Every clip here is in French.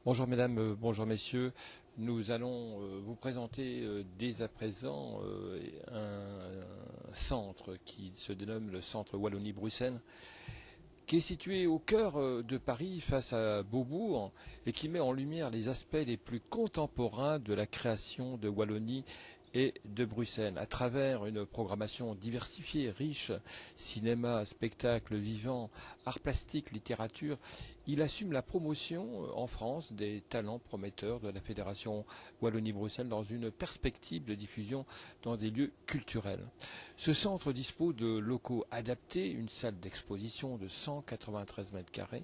Bonjour mesdames, bonjour messieurs. Nous allons vous présenter dès à présent un centre qui se dénomme le centre Wallonie-Bruxelles, qui est situé au cœur de Paris face à Beaubourg et qui met en lumière les aspects les plus contemporains de la création de Wallonie et de Bruxelles, à travers une programmation diversifiée, riche, cinéma, spectacle vivant, art plastique, littérature. Il assume la promotion en France des talents prometteurs de la Fédération Wallonie-Bruxelles dans une perspective de diffusion dans des lieux culturels. Ce centre dispose de locaux adaptés, une salle d'exposition de 193 mètres carrés,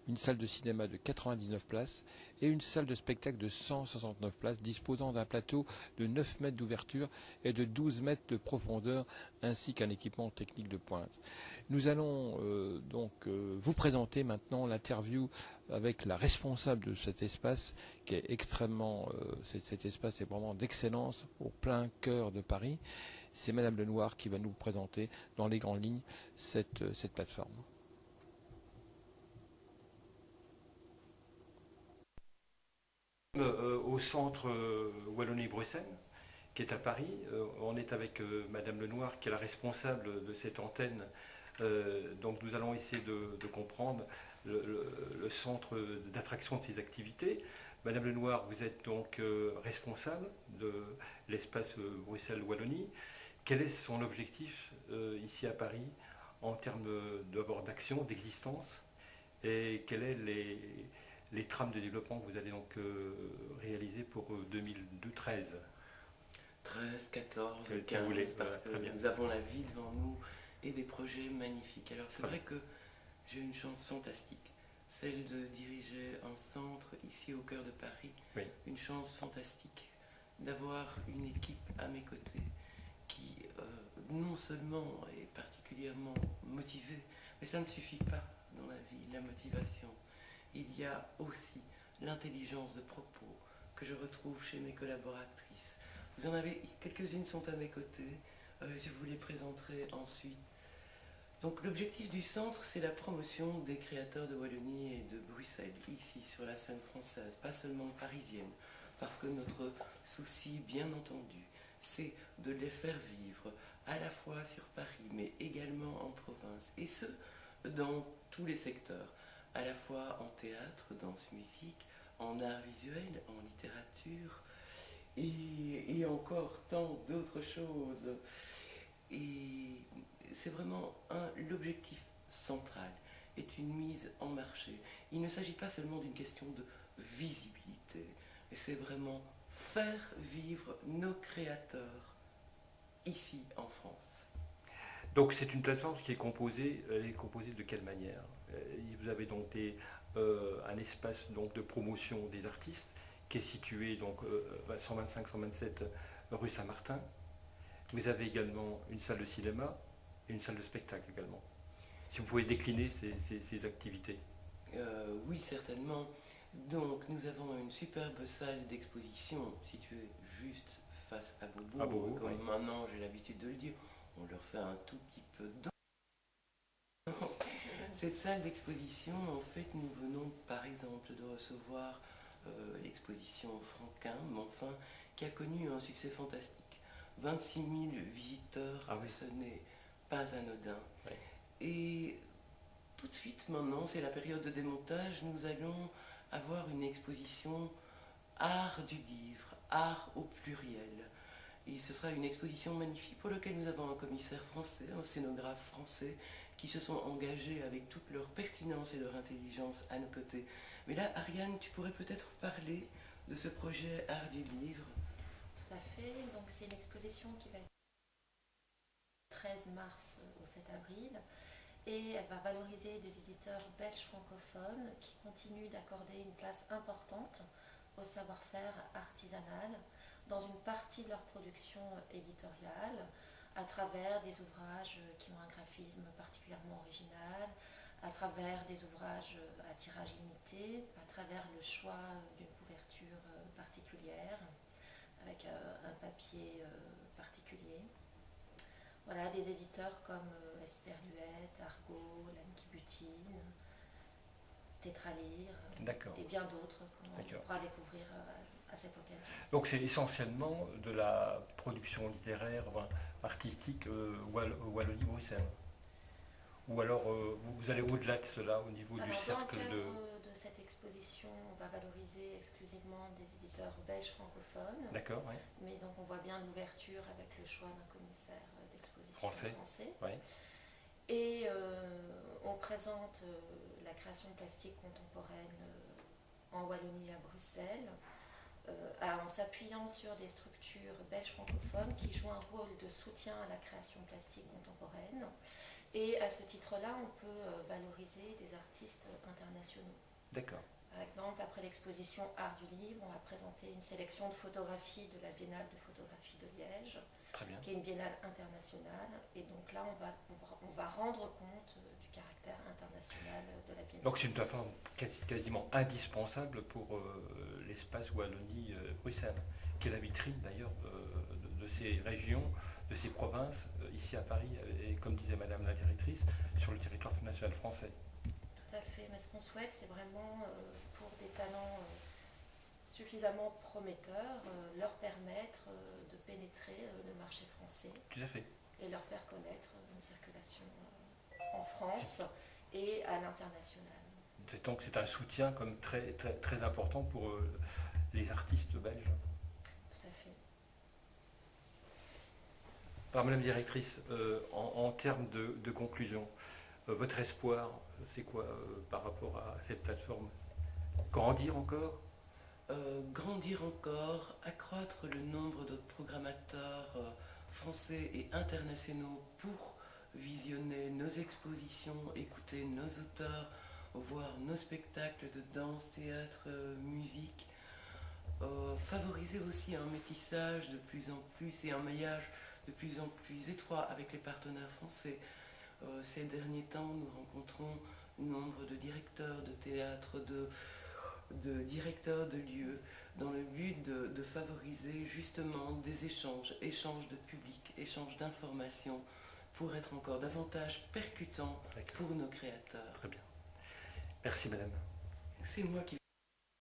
une salle de cinéma de 99 places et une salle de spectacle de 169 places disposant d'un plateau de 9 mètres d'ouverture et de 12 mètres de profondeur ainsi qu'un équipement technique de pointe. Nous allons vous présenter maintenant l'interview avec la responsable de cet espace qui est extrêmement... cet espace est vraiment d'excellence au plein cœur de Paris. C'est Madame Lenoir qui va nous présenter dans les grandes lignes cette plateforme. Au centre Wallonie-Bruxelles, qui est à Paris. On est avec Madame Lenoir, qui est la responsable de cette antenne. Donc nous allons essayer de comprendre le centre d'attraction de ces activités. Madame Lenoir, vous êtes donc responsable de l'espace Bruxelles-Wallonie. Quel est son objectif ici à Paris en termes d'abord d'action, d'existence, et quelles sont les trames de développement que vous allez donc réaliser pour 2013? 13, 14, 15, parce que nous avons la vie devant nous et des projets magnifiques. Alors c'est vrai que j'ai une chance fantastique, celle de diriger un centre ici au cœur de Paris. Oui. Une chance fantastique d'avoir une équipe à mes côtés qui non seulement est particulièrement motivée, mais ça ne suffit pas dans la vie, la motivation. Il y a aussi l'intelligence de propos que je retrouve chez mes collaboratrices. Vous en avez quelques-unes sont à mes côtés, je vous les présenterai ensuite. Donc l'objectif du centre, c'est la promotion des créateurs de Wallonie et de Bruxelles, ici sur la scène française, pas seulement parisienne, parce que notre souci, bien entendu, c'est de les faire vivre à la fois sur Paris, mais également en province, et ce, dans tous les secteurs. À la fois en théâtre, danse, musique, en art visuel, en littérature, et encore tant d'autres choses. Et c'est vraiment l'objectif central, est une mise en marché. Il ne s'agit pas seulement d'une question de visibilité, c'est vraiment faire vivre nos créateurs ici en France. Donc c'est une plateforme qui est composée, elle est composée de quelle manière? Vous avez donc un espace donc, de promotion des artistes qui est situé donc 125-127 rue Saint-Martin. Vous avez également une salle de cinéma et une salle de spectacle également. Si vous pouvez décliner ces activités. Oui, certainement. Donc nous avons une superbe salle d'exposition située juste face à Beaubourg. Comme oui. Maintenant j'ai l'habitude de le dire, on leur fait un tout petit peu d'eau. Cette salle d'exposition, en fait, nous venons par exemple de recevoir l'exposition Franquin, mais enfin, qui a connu un succès fantastique. 26 000 visiteurs, ah oui. Ce n'est pas anodin. Oui. Et tout de suite, maintenant, c'est la période de démontage, nous allons avoir une exposition art du livre, art au pluriel. Et ce sera une exposition magnifique pour laquelle nous avons un commissaire français, un scénographe français, qui se sont engagés avec toute leur pertinence et leur intelligence à nos côtés. Mais là, Ariane, tu pourrais peut-être parler de ce projet Art du Livre. Tout à fait, donc c'est l'exposition qui va être 13 mars au 7 avril. Et elle va valoriser des éditeurs belges francophones qui continuent d'accorder une place importante au savoir-faire artisanal dans une partie de leur production éditoriale, à travers des ouvrages qui ont un graphisme particulièrement original, à travers des ouvrages à tirage limité, à travers le choix d'une couverture particulière, avec un papier particulier. Voilà, des éditeurs comme Esperluette, Argo, L'Anki Butine, Tétralire, et bien d'autres qu'on pourra découvrir à cette occasion. Donc c'est essentiellement de la production littéraire, artistique Wallonie-Bruxelles. Ou alors vous allez au-delà de cela au niveau du cercle de... Dans le cadre de cette exposition, on va valoriser exclusivement des éditeurs belges francophones. D'accord, oui. Mais donc on voit bien l'ouverture avec le choix d'un commissaire d'exposition français. Oui. Et on présente la création plastique contemporaine en Wallonie à Bruxelles, en s'appuyant sur des structures belges francophones qui jouent un rôle de soutien à la création plastique contemporaine. Et à ce titre-là, on peut valoriser des artistes internationaux. D'accord. Par exemple, après l'exposition Art du Livre, on va présenter une sélection de photographies de la Biennale de photographie de Liège, qui est une biennale internationale. Et donc là, on va rendre compte du caractère international de la biennale. Donc c'est une plateforme quasiment indispensable pour l'espace Wallonie-Bruxelles, qui est la vitrine d'ailleurs de ces régions, de ces provinces, ici à Paris, et comme disait Madame la directrice, sur le territoire national français. Tout à fait, mais ce qu'on souhaite, c'est vraiment, pour des talents suffisamment prometteurs, leur permettre de pénétrer le marché français. Tout à fait. Et leur faire connaître une circulation en France et à l'international. Donc c'est un soutien comme très, très, très important pour les artistes belges. Tout à fait. Alors, Madame la directrice, en termes de conclusion, votre espoir, c'est quoi par rapport à cette plateforme? Grandir encore? Grandir encore, accroître le nombre de programmateurs français et internationaux pour visionner nos expositions, écouter nos auteurs, voir nos spectacles de danse, théâtre, musique. Favoriser aussi un métissage de plus en plus et un maillage de plus en plus étroit avec les partenaires français. Ces derniers temps, nous rencontrons nombre de directeurs de théâtre, de directeurs de lieux, dans le but de favoriser justement des échanges de public, échanges d'informations, pour être encore davantage percutants pour nos créateurs. Très bien. Merci Madame. C'est moi qui